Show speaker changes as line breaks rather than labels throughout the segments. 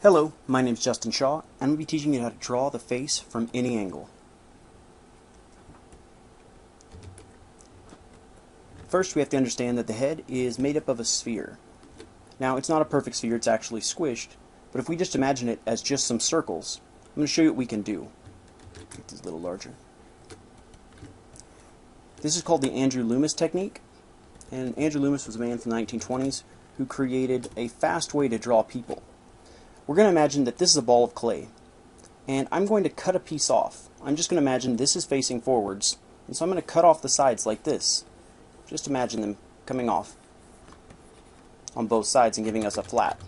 Hello, my name is Justin Shaw, and I'm going to be teaching you how to draw the face from any angle. First, we have to understand that the head is made up of a sphere. Now, it's not a perfect sphere, it's actually squished, but if we just imagine it as just some circles, I'm going to show you what we can do. Make this a little larger. This is called the Andrew Loomis technique, and Andrew Loomis was a man from the 1920s who created a fast way to draw people. We're going to imagine that this is a ball of clay, and I'm going to cut a piece off. I'm just going to imagine this is facing forwards, and so I'm going to cut off the sides like this. Just imagine them coming off on both sides and giving us a flat.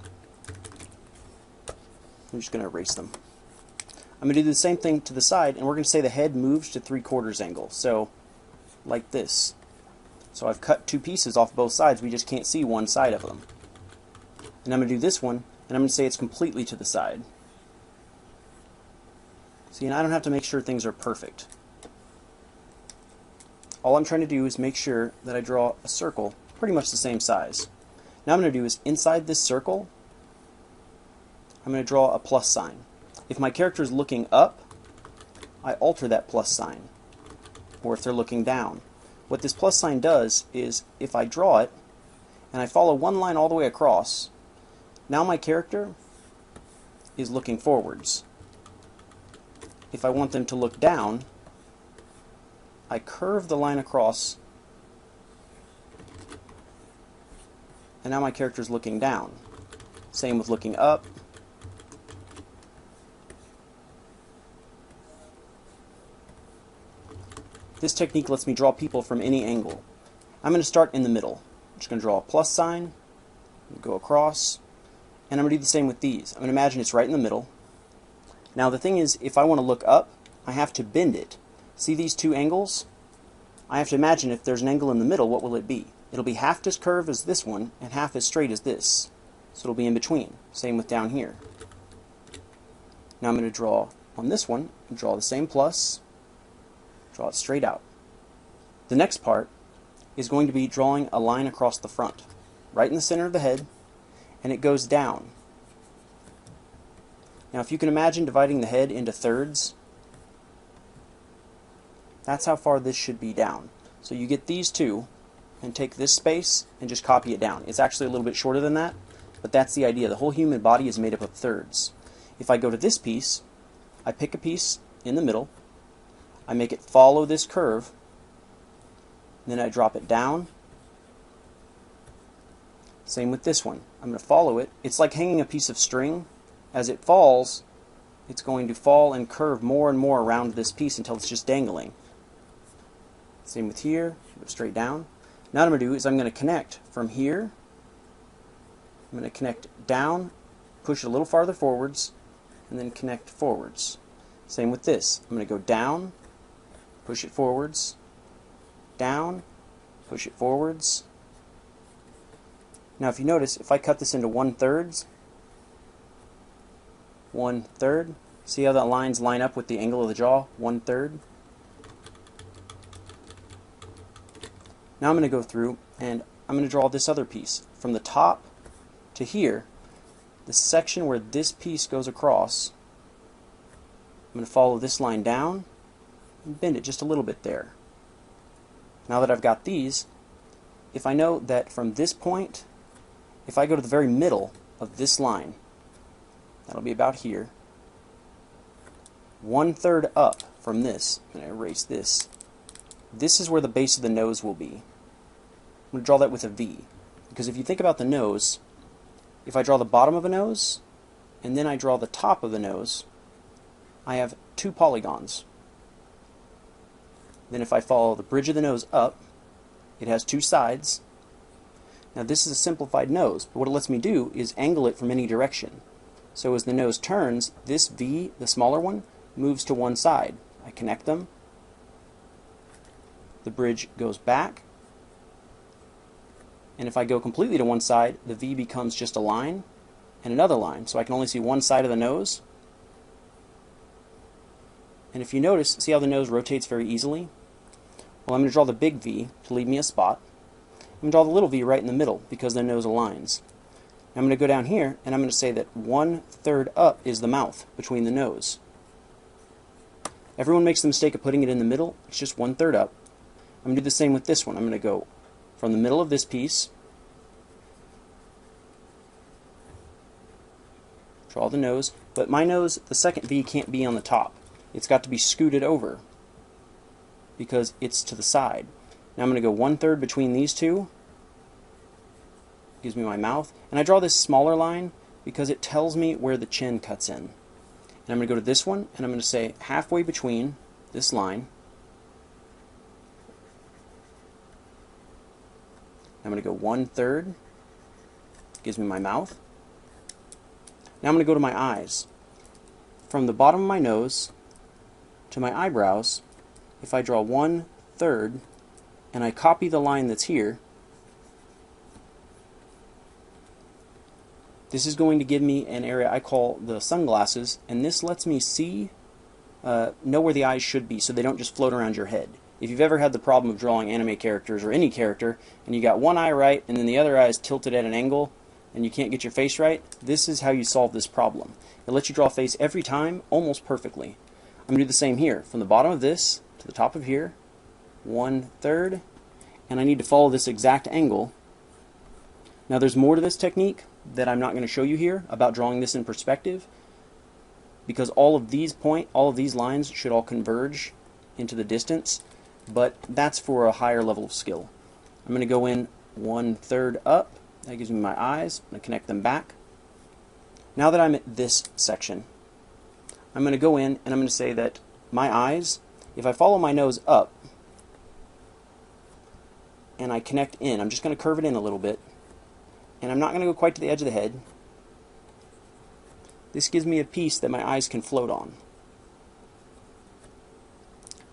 I'm just going to erase them. I'm going to do the same thing to the side, and we're going to say the head moves to 3/4 angle, so like this. So I've cut two pieces off both sides, we just can't see one side of them. And I'm going to do this one, and I'm going to say it's completely to the side. See, and I don't have to make sure things are perfect. All I'm trying to do is make sure that I draw a circle pretty much the same size. Now what I'm going to do is inside this circle, I'm going to draw a plus sign. If my character is looking up, I alter that plus sign. Or if they're looking down. What this plus sign does is if I draw it and I follow one line all the way across, now my character is looking forwards. If I want them to look down, I curve the line across, and now my character is looking down. Same with looking up. This technique lets me draw people from any angle. I'm going to start in the middle. I'm just going to draw a plus sign, go across, and I'm going to do the same with these. I'm going to imagine it's right in the middle. Now the thing is, if I want to look up, I have to bend it. See these two angles? I have to imagine if there's an angle in the middle, what will it be? It'll be half as curved as this one and half as straight as this. So it'll be in between. Same with down here. Now I'm going to draw on this one, draw the same plus, draw it straight out. The next part is going to be drawing a line across the front, right in the center of the head, and it goes down. Now if you can imagine dividing the head into thirds, that's how far this should be down. So you get these two and take this space and just copy it down. It's actually a little bit shorter than that, but that's the idea. The whole human body is made up of thirds. If I go to this piece, I pick a piece in the middle, I make it follow this curve, then I drop it down. Same with this one. I'm going to follow it. It's like hanging a piece of string. As it falls, it's going to fall and curve more and more around this piece until it's just dangling. Same with here, go straight down. Now what I'm going to do is I'm going to connect from here. I'm going to connect down, push it a little farther forwards, and then connect forwards. Same with this. I'm going to go down, push it forwards, down, push it forwards. Now if you notice, if I cut this into 1/3, 1/3, see how that lines line up with the angle of the jaw? 1/3. Now I'm going to go through and I'm going to draw this other piece. From the top to here, the section where this piece goes across, I'm going to follow this line down and bend it just a little bit there. Now that I've got these, if I know that from this point, if I go to the very middle of this line, that'll be about here, 1/3 up from this, I'm going to erase this. This is where the base of the nose will be. I'm going to draw that with a V, because if you think about the nose, if I draw the bottom of a nose, and then I draw the top of the nose, I have two polygons. Then if I follow the bridge of the nose up, it has two sides. Now this is a simplified nose, but what it lets me do is angle it from any direction. So as the nose turns, this V, the smaller one, moves to one side. I connect them. The bridge goes back. And if I go completely to one side, the V becomes just a line and another line. So I can only see one side of the nose. And if you notice, see how the nose rotates very easily? Well, I'm going to draw the big V to leave me a spot. I'm going to draw the little V right in the middle because the nose aligns. I'm going to go down here and I'm going to say that 1/3 up is the mouth between the nose. Everyone makes the mistake of putting it in the middle. It's just 1/3 up. I'm going to do the same with this one. I'm going to go from the middle of this piece, draw the nose, but my nose, the second V, can't be on the top. It's got to be scooted over because it's to the side. Now I'm going to go 1/3 between these two, gives me my mouth, and I draw this smaller line because it tells me where the chin cuts in. And I'm going to go to this one, and I'm going to say halfway between this line. I'm going to go 1/3, gives me my mouth. Now I'm going to go to my eyes. From the bottom of my nose to my eyebrows, if I draw 1/3 and I copy the line that's here, this is going to give me an area I call the sunglasses, and this lets me see, know where the eyes should be so they don't just float around your head. If you've ever had the problem of drawing anime characters or any character, and you got one eye right and then the other eye is tilted at an angle, and you can't get your face right, this is how you solve this problem. It lets you draw a face every time almost perfectly. I'm going to do the same here. From the bottom of this to the top of here, 1/3, and I need to follow this exact angle. Now there's more to this technique that I'm not going to show you here about drawing this in perspective, because all of these lines should all converge into the distance, but that's for a higher level of skill. I'm going to go in 1/3 up. That gives me my eyes. I'm going to connect them back. Now that I'm at this section, I'm going to go in and I'm going to say that my eyes, if I follow my nose up and I connect in, I'm just going to curve it in a little bit, and I'm not going to go quite to the edge of the head. This gives me a piece that my eyes can float on.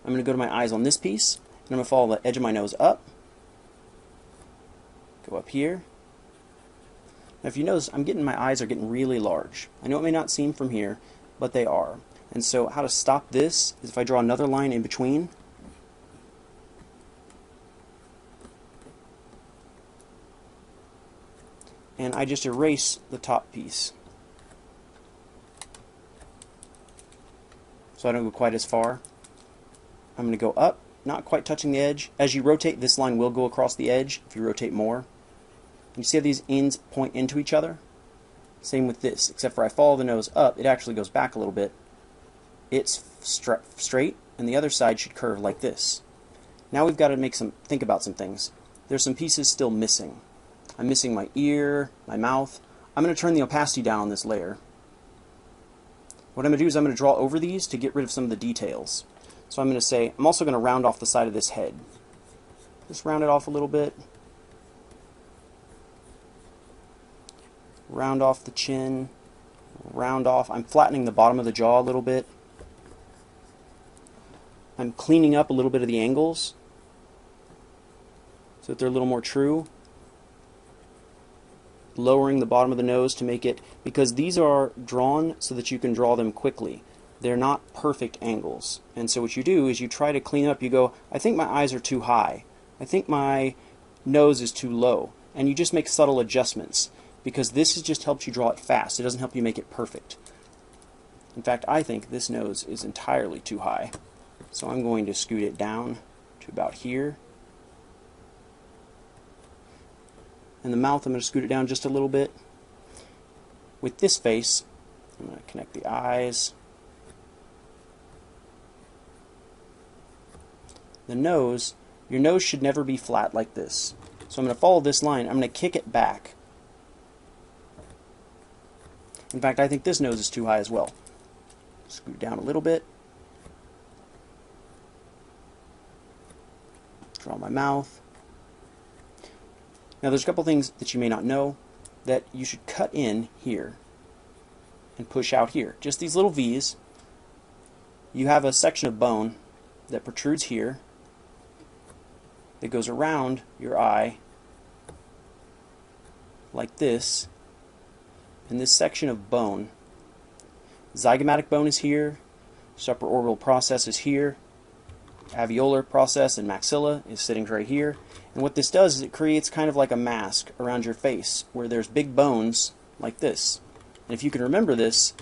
I'm going to go to my eyes on this piece, and I'm going to follow the edge of my nose up, go up here. Now if you notice, my eyes are getting really large. I know it may not seem from here, but they are. And so how to stop this is if I draw another line in between, and I just erase the top piece, so I don't go quite as far. I'm going to go up, not quite touching the edge. As you rotate, this line will go across the edge if you rotate more. You see how these ends point into each other? Same with this, except for I follow the nose up, it actually goes back a little bit. It's straight, and the other side should curve like this. Now we've got to think about some things. There's some pieces still missing. I'm missing my ear, my mouth. I'm going to turn the opacity down on this layer. What I'm going to do is I'm going to draw over these to get rid of some of the details. So I'm going to say, I'm also going to round off the side of this head. Just round it off a little bit. Round off the chin. Round off. I'm flattening the bottom of the jaw a little bit. I'm cleaning up a little bit of the angles so that they're a little more true. Lowering the bottom of the nose to make it, because these are drawn so that you can draw them quickly. They're not perfect angles. And so what you do is you try to clean up. You go, I think my eyes are too high. I think my nose is too low. And you just make subtle adjustments, because this just helps you draw it fast. It doesn't help you make it perfect. In fact, I think this nose is entirely too high. So I'm going to scoot it down to about here. And the mouth, I'm going to scoot it down just a little bit. With this face, I'm going to connect the eyes. The nose, your nose should never be flat like this. So I'm going to follow this line. I'm going to kick it back. In fact, I think this nose is too high as well. Scoot down a little bit. Draw my mouth. Now there's a couple things that you may not know that you should cut in here and push out here. Just these little V's. You have a section of bone that protrudes here that goes around your eye like this, and this section of bone, zygomatic bone is here, supraorbital process is here, alveolar process and maxilla is sitting right here. And what this does is it creates kind of like a mask around your face where there's big bones like this. And if you can remember this,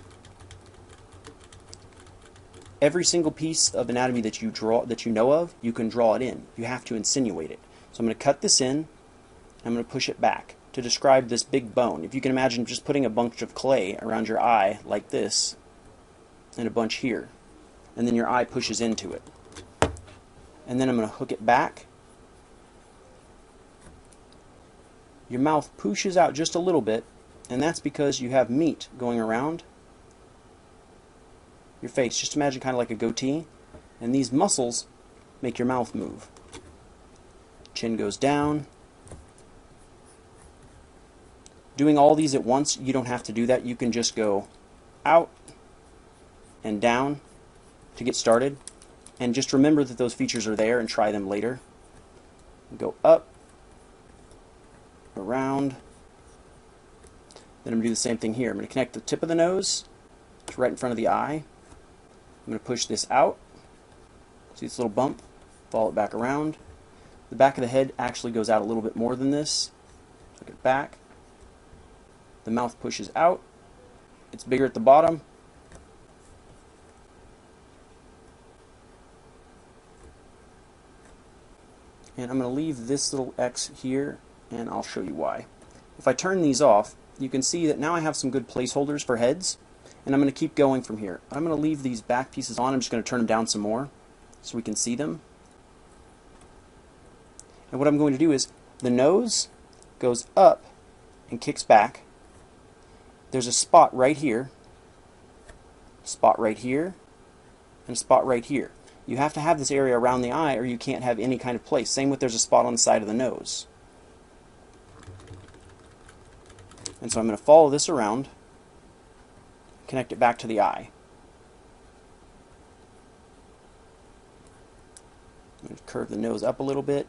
every single piece of anatomy that you draw, that you know of, you can draw it in. You have to insinuate it. So I'm going to cut this in. I'm going to push it back to describe this big bone. If you can imagine just putting a bunch of clay around your eye like this and a bunch here, and then your eye pushes into it. And then I'm going to hook it back. Your mouth pushes out just a little bit, and that's because you have meat going around your face. Just imagine kind of like a goatee, and these muscles make your mouth move. Chin goes down. Doing all these at once, you don't have to do that. You can just go out and down to get started, and just remember that those features are there and try them later. Go up, around. Then I'm going to do the same thing here. I'm going to connect the tip of the nose to right in front of the eye. I'm going to push this out. See this little bump? Follow it back around. The back of the head actually goes out a little bit more than this. Tuck it back. The mouth pushes out. It's bigger at the bottom. And I'm going to leave this little X here, and I'll show you why. If I turn these off, you can see that now I have some good placeholders for heads, and I'm going to keep going from here. I'm going to leave these back pieces on. I'm just going to turn them down some more so we can see them. And what I'm going to do is the nose goes up and kicks back. There's a spot right here, spot right here, and a spot right here. You have to have this area around the eye or you can't have any kind of place. Same with there's a spot on the side of the nose. And so I'm going to follow this around, connect it back to the eye. I'm going to curve the nose up a little bit.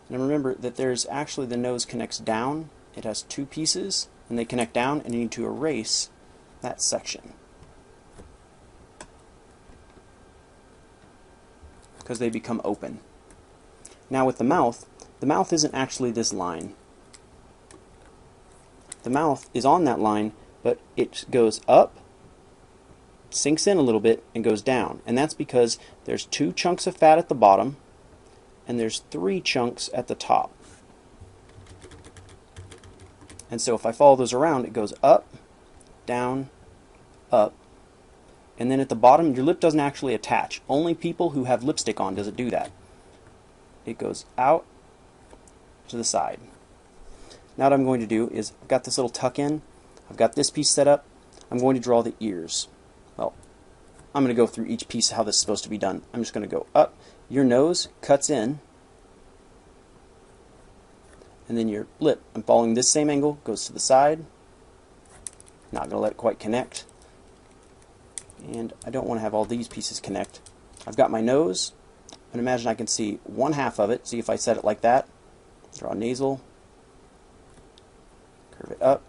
And remember that there's actually, the nose connects down. It has two pieces and they connect down, and you need to erase that section because they become open. Now with the mouth isn't actually this line. The mouth is on that line, but it goes up, sinks in a little bit, and goes down. And that's because there's 2 chunks of fat at the bottom, and there's 3 chunks at the top. And so if I follow those around, it goes up, down, up, and then at the bottom, your lip doesn't actually attach. Only people who have lipstick on does it do that. It goes out to the side. Now what I'm going to do is, I've got this little tuck in, I've got this piece set up, I'm going to draw the ears. Well, I'm going to go through each piece how this is supposed to be done. I'm just going to go up. Your nose cuts in, and then your lip, I'm following this same angle, goes to the side. Not going to let it quite connect. And I don't want to have all these pieces connect. I've got my nose, and imagine I can see 1/2 of it. See if I set it like that. Draw nasal, curve it up,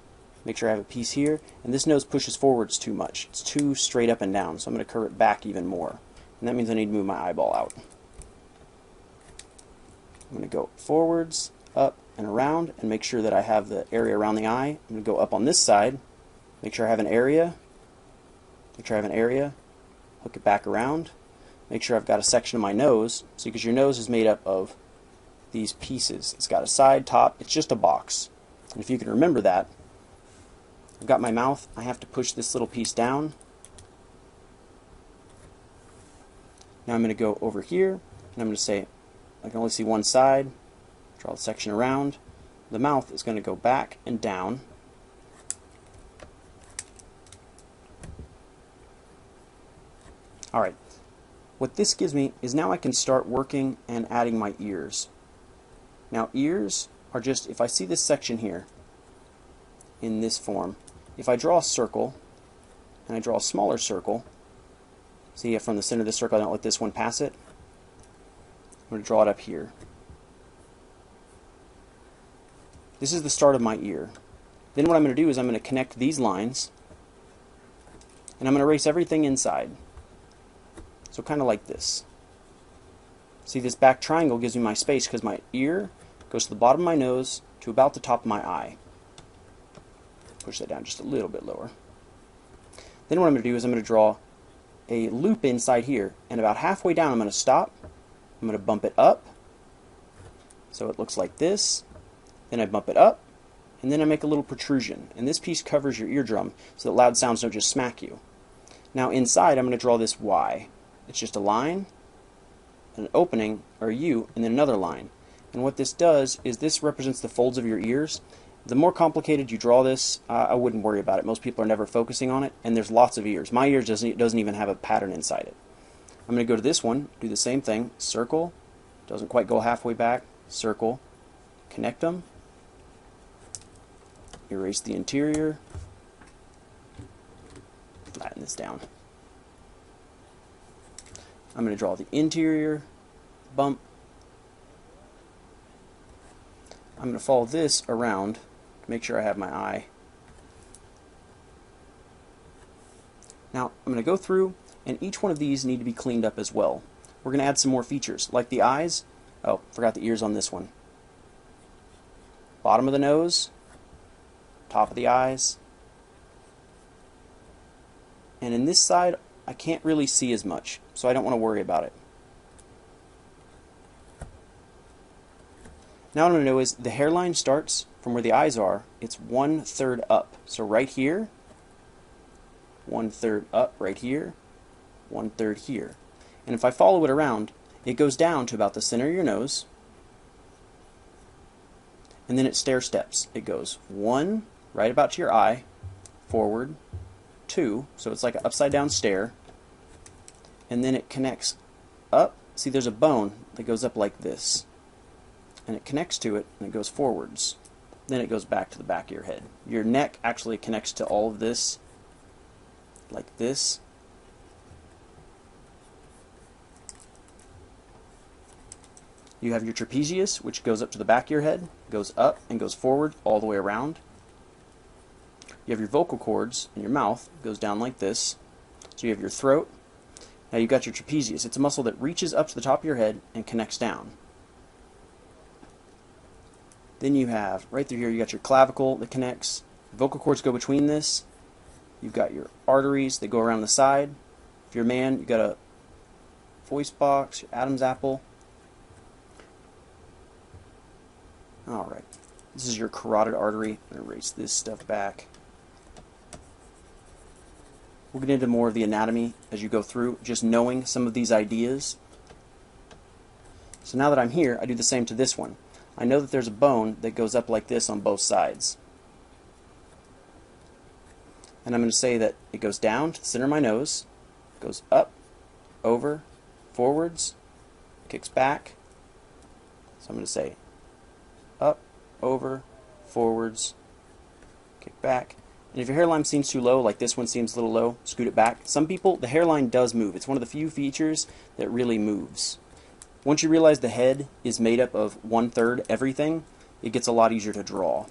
make sure I have a piece here, and this nose pushes forwards too much. It's too straight up and down, so I'm going to curve it back even more. And that means I need to move my eyeball out. I'm going to go forwards, up, and around, and make sure that I have the area around the eye. I'm going to go up on this side, make sure I have an area, hook it back around, make sure I've got a section of my nose. See, because your nose is made up of these pieces. It's got a side, top, it's just a box. And if you can remember that, I've got my mouth, I have to push this little piece down. Now I'm going to go over here, and I'm going to say, I can only see one side, draw the section around. The mouth is going to go back and down. Alright, what this gives me is now I can start working and adding my ears. Now ears are just, if I see this section here in this form, if I draw a circle and I draw a smaller circle, see from the center of the circle I don't let this one pass it, I'm going to draw it up here. This is the start of my ear. Then what I'm going to do is I'm going to connect these lines, and I'm going to erase everything inside. So kind of like this. See, this back triangle gives me my space because my ear goes to the bottom of my nose to about the top of my eye. Push that down just a little bit lower. Then what I'm going to do is I'm going to draw a loop inside here, and about halfway down I'm going to stop. I'm going to bump it up so it looks like this. Then I bump it up, and then I make a little protrusion. And this piece covers your eardrum so that loud sounds don't just smack you. Now inside I'm going to draw this Y. It's just a line, an opening, or a U, and then another line. And what this does is this represents the folds of your ears. The more complicated you draw this, I wouldn't worry about it. Most people are never focusing on it, and there's lots of ears. My ears doesn't even have a pattern inside it. I'm going to go to this one, do the same thing, circle, doesn't quite go halfway back, circle, connect them, erase the interior, flatten this down. I'm going to draw the interior, bump. I'm going to follow this around to make sure I have my eye. Now I'm going to go through, and each one of these need to be cleaned up as well. We're going to add some more features, like the eyes. Oh, forgot the ears on this one. Bottom of the nose, top of the eyes, and in this side I can't really see as much, so I don't want to worry about it. Now what I'm going to do is the hairline starts from where the eyes are. It's 1/3 up. So right here, 1/3 up right here, 1/3 here. And if I follow it around, it goes down to about the center of your nose, and then it stair steps. It goes 1 right about to your eye, forward, 2, so it's like an upside down stair, and then it connects up. See, there's a bone that goes up like this, and it connects to it, and it goes forwards. Then it goes back to the back of your head. Your neck actually connects to all of this, like this. You have your trapezius, which goes up to the back of your head, goes up and goes forward all the way around. You have your vocal cords, and your mouth goes down like this. So you have your throat. Now you've got your trapezius. It's a muscle that reaches up to the top of your head and connects down. Then you have, right through here, you got your clavicle that connects. Vocal cords go between this. You've got your arteries that go around the side. If you're a man, you've got a voice box, your Adam's apple. Alright, this is your carotid artery. I'm going to erase this stuff back. We'll get into more of the anatomy as you go through, just knowing some of these ideas. So now that I'm here, I do the same to this one. I know that there's a bone that goes up like this on both sides. And I'm going to say that it goes down to the center of my nose, goes up, over, forwards, kicks back. So I'm going to say up, over, forwards, kick back. And if your hairline seems too low, like this one seems a little low, scoot it back. Some people, the hairline does move. It's one of the few features that really moves. Once you realize the head is made up of 1/3 everything, it gets a lot easier to draw.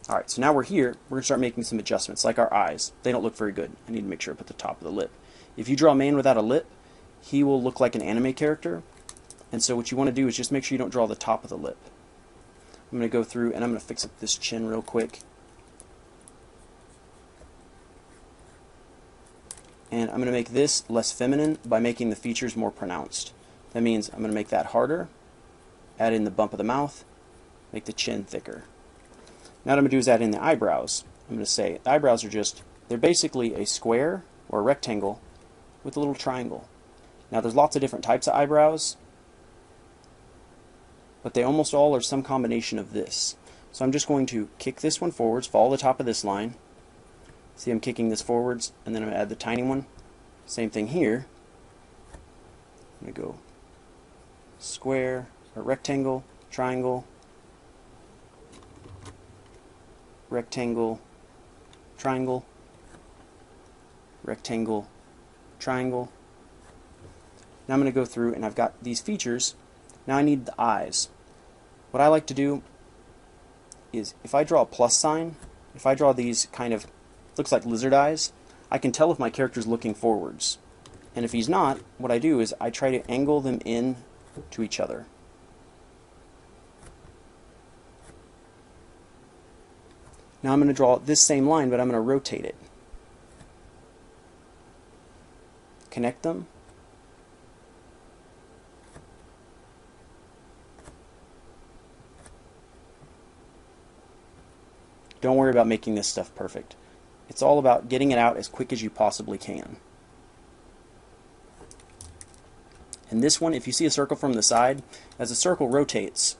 Alright, so now we're here, we're going to start making some adjustments, like our eyes. They don't look very good. I need to make sure I put the top of the lip. If you draw a man without a lip, he will look like an anime character. And so what you want to do is just make sure you don't draw the top of the lip. I'm going to go through and I'm going to fix up this chin real quick. And I'm going to make this less feminine by making the features more pronounced. That means I'm going to make that harder, add in the bump of the mouth, make the chin thicker. Now what I'm going to do is add in the eyebrows. I'm going to say the eyebrows are just, they're basically a square or a rectangle with a little triangle. Now there's lots of different types of eyebrows, but they almost all are some combination of this. So I'm just going to kick this one forwards, follow the top of this line. See, I'm kicking this forwards, and then I'm going to add the tiny one. Same thing here. I'm going to go square, or rectangle, triangle, rectangle, triangle, rectangle, triangle. Now I'm going to go through and I've got these features. Now I need the eyes. What I like to do is if I draw a plus sign, if I draw these kind of, looks like lizard eyes, I can tell if my character's looking forwards. And if he's not, what I do is I try to angle them in to each other. Now I'm going to draw this same line, but I'm going to rotate it. Connect them. Don't worry about making this stuff perfect. It's all about getting it out as quick as you possibly can. And this one, if you see a circle from the side, as the circle rotates,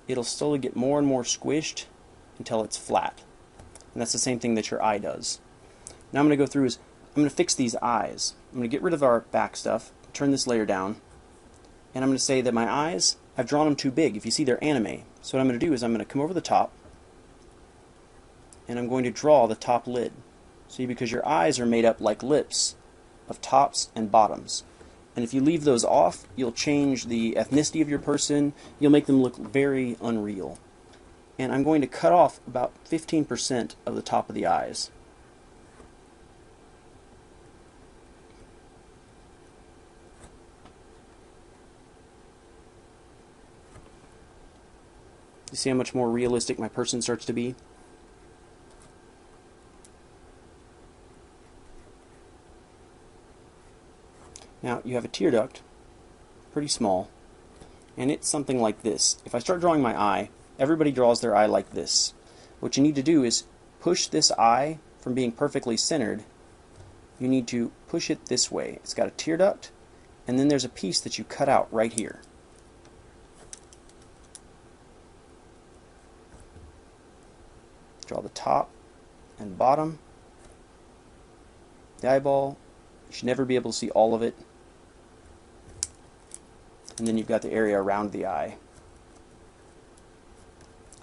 it'll slowly get more and more squished until it's flat. And that's the same thing that your eye does. Now I'm going to go through is, I'm going to fix these eyes. I'm going to get rid of our back stuff, turn this layer down, and I'm going to say that my eyes, I've drawn them too big. If you see, they're anime. So what I'm going to do is I'm going to come over the top, and I'm going to draw the top lid. See, because your eyes are made up like lips of tops and bottoms. And if you leave those off, you'll change the ethnicity of your person. You'll make them look very unreal. And I'm going to cut off about 15% of the top of the eyes. You see how much more realistic my person starts to be? Now you have a tear duct, pretty small, and it's something like this. If I start drawing my eye, everybody draws their eye like this. What you need to do is push this eye from being perfectly centered. You need to push it this way. It's got a tear duct, and then there's a piece that you cut out right here. Draw the top and bottom. The eyeball, you should never be able to see all of it. And then you've got the area around the eye.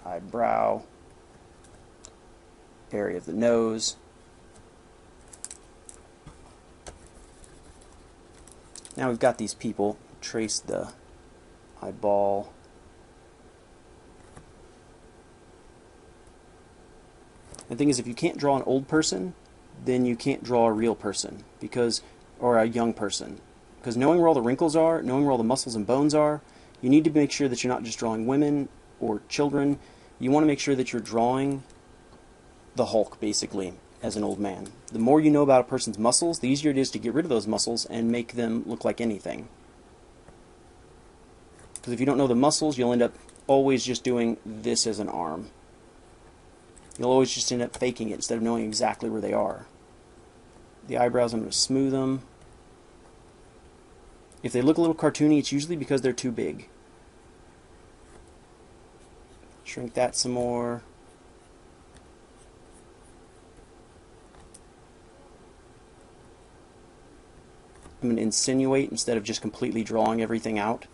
Eyebrow, area of the nose. Now we've got these people. Trace the eyeball. The thing is, if you can't draw an old person, then you can't draw a real person, or a young person. Because knowing where all the wrinkles are, knowing where all the muscles and bones are, you need to make sure that you're not just drawing women or children. You want to make sure that you're drawing the Hulk, basically, as an old man. The more you know about a person's muscles, the easier it is to get rid of those muscles and make them look like anything. Because if you don't know the muscles, you'll end up always just doing this as an arm. You'll always just end up faking it instead of knowing exactly where they are. The eyebrows, I'm going to smooth them. If they look a little cartoony, it's usually because they're too big. Shrink that some more. I'm going to insinuate instead of just completely drawing everything out.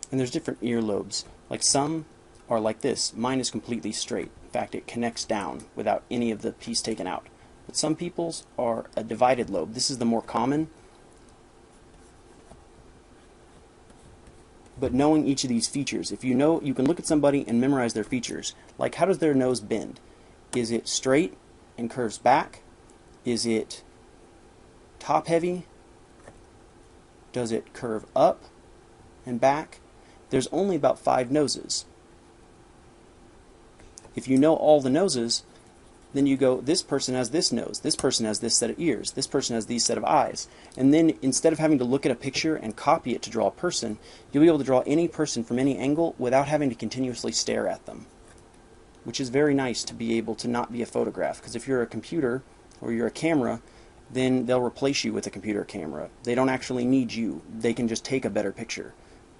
And there's different earlobes. Like some are like this. Mine is completely straight. In fact, it connects down without any of the piece taken out. But some people's are a divided lobe. This is the more common. But knowing each of these features, if you know, you can look at somebody and memorize their features. Like, how does their nose bend? Is it straight and curves back? Is it top heavy? Does it curve up and back? There's only about 5 noses. If you know all the noses, then you go, this person has this nose, this person has this set of ears, this person has these set of eyes. And then instead of having to look at a picture and copy it to draw a person, you'll be able to draw any person from any angle without having to continuously stare at them. Which is very nice to be able to not be a photograph. Because if you're a computer or you're a camera, then they'll replace you with a computer camera. They don't actually need you. They can just take a better picture.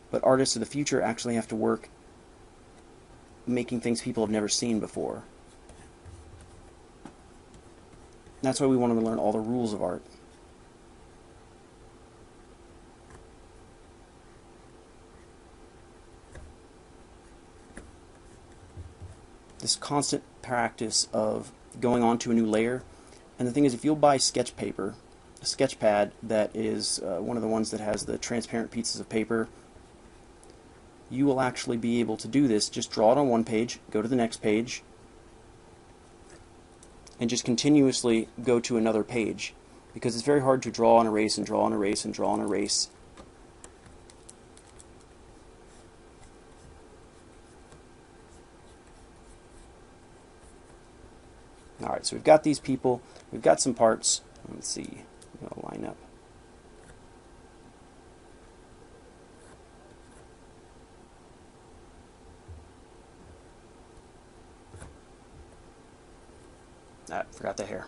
But artists of the future actually have to work making things people have never seen before. That's why we want to learn all the rules of art. this constant practice of going on to a new layer. And the thing is, if you'll buy sketch paper, a sketch pad that is one of the ones that has the transparent pieces of paper, you will actually be able to do this. Just draw it on one page, go to the next page, and just continuously go to another page, because it's very hard to draw and erase and draw and erase and draw and erase. Alright, so we've got these people, we've got some parts. Let's see, I'll line up. Ah, forgot the hair.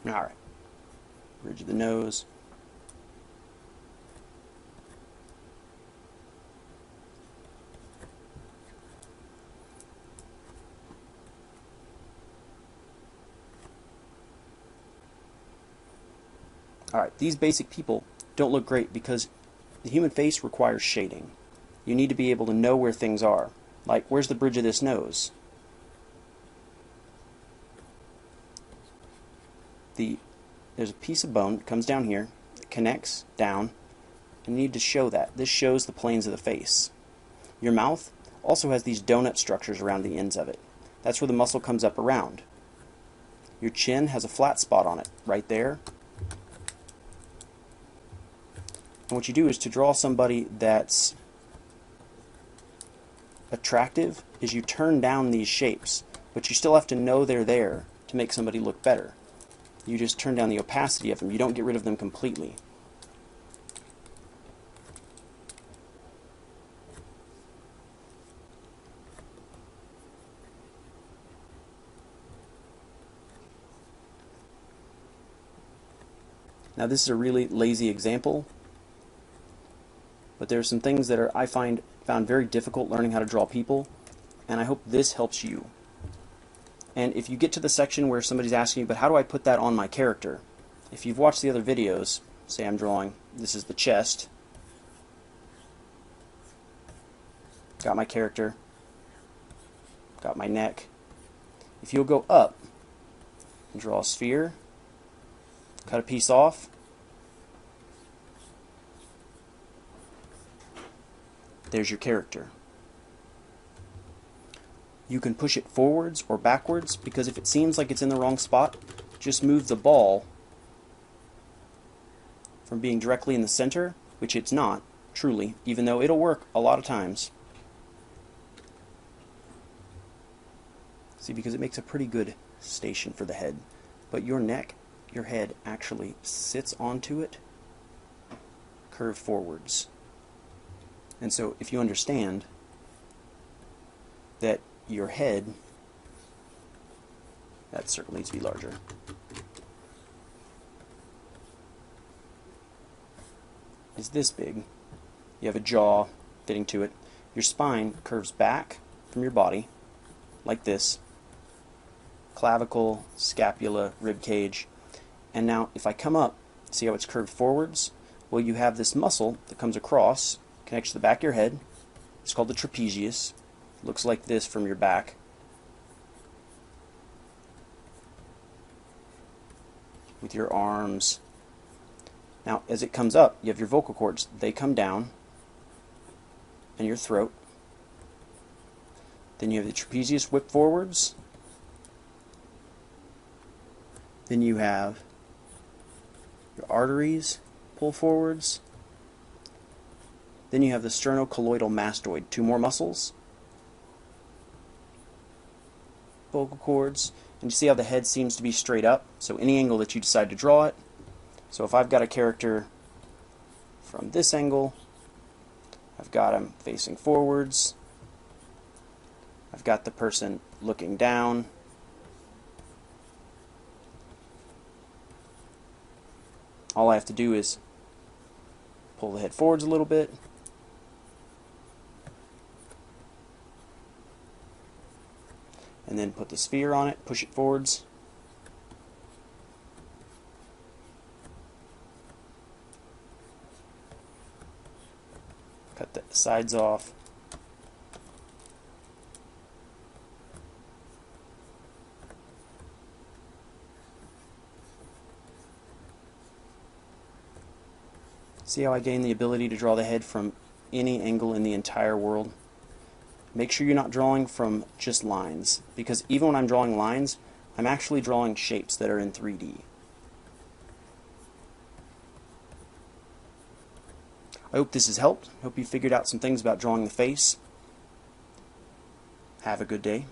Alright, bridge of the nose. Alright, these basic people don't look great because the human face requires shading. You need to be able to know where things are. Like, where's the bridge of this nose? There's a piece of bone that comes down here, connects down, and you need to show that. This shows the planes of the face. Your mouth also has these donut structures around the ends of it. That's where the muscle comes up around. Your chin has a flat spot on it, right there. And what you do is, to draw somebody that's attractive, is you turn down these shapes, but you still have to know they're there to make somebody look better. You just turn down the opacity of them. You don't get rid of them completely. Now this is a really lazy example, but there are some things that I found very difficult learning how to draw people, and I hope this helps you. And if you get to the section where somebody's asking you, but how do I put that on my character? If you've watched the other videos, say I'm drawing, this is the chest, got my character, got my neck. If you'll go up and draw a sphere, cut a piece off, there's your character. You can push it forwards or backwards, because if it seems like it's in the wrong spot, just move the ball from being directly in the center, which it's not, truly, even though it'll work a lot of times. See, because it makes a pretty good station for the head. But your neck, your head actually sits onto it, curved forwards. And so if you understand that your head, that certainly needs to be larger. Is this big. You have a jaw fitting to it. Your spine curves back from your body, like this. Clavicle, scapula, rib cage. And now if I come up, see how it's curved forwards? Well, you have this muscle that comes across, connects to the back of your head. It's called the trapezius. Looks like this from your back. With your arms. Now, as it comes up, you have your vocal cords. They come down, and your throat. Then you have the trapezius whip forwards. Then you have your arteries pull forwards. Then you have the sternocleidomastoid mastoid, two more muscles. Vocal cords, and you see how the head seems to be straight up, so any angle that you decide to draw it. So if I've got a character from this angle, I've got him facing forwards, I've got the person looking down, all I have to do is pull the head forwards a little bit, and then put the sphere on it, push it forwards. sides off. See how I gain the ability to draw the head from any angle in the entire world? Make sure you're not drawing from just lines, because even when I'm drawing lines, I'm actually drawing shapes that are in 3D. I hope this has helped. I hope you figured out some things about drawing the face. Have a good day.